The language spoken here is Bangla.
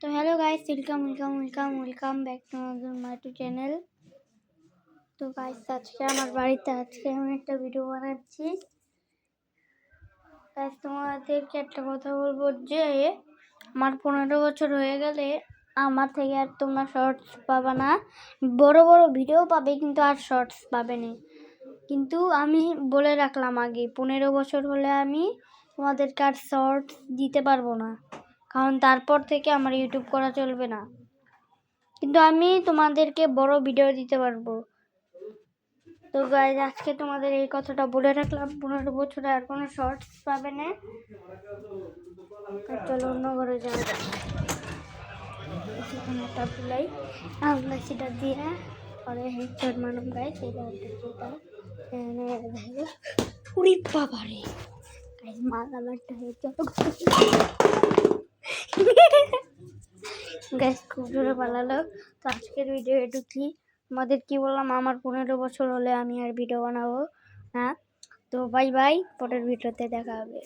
তো hello guys, welcome back to my channel. তো গাইস আজকে আমার বাড়িতে আমি একটা ভিডিও বানাচ্ছি। গাইস তোমাদেরকে একটা কথা বলবো যে আমার 15 বছর হয়ে গেলে আমার থেকে আর তোমরা শর্টস পাবে না। বড় বড় ভিডিও পাবে কিন্তু আর শর্টস পাবে না। কিন্তু আমি বলে রাখলাম আগে 15 বছর হলে আমি তোমাদেরকে আর শর্টস দিতে পারবো না, কারণ তারপর থেকে আমার ইউটিউব করা চলবে না। কিন্তু আমি তোমাদেরকে বড় ভিডিও দিতে পারবো। তো গাইজ আজকে তোমাদের এই কথাটা বলে রাখলাম, 15 বছরে আর কোনো শর্টস পাবে না। চলো অন্য ঘরে যাওয়া যাক। সেখানে একটা তুলাই আমরা সেটা দিয়ে পরে হেডশট মারলাম গাইজ। উড়ি বাবা রে গাইজ, মারলাম একটা হেডশট। গাইজ খুব জোরে পালালো। তো আজকের ভিডিও এটুকুই। আমাদের কি বললাম, আমার 15 বছর হলে আমি আর ভিডিও বানাবো না। তো বাই বাই, পরের ভিডিওতে দেখা হবে।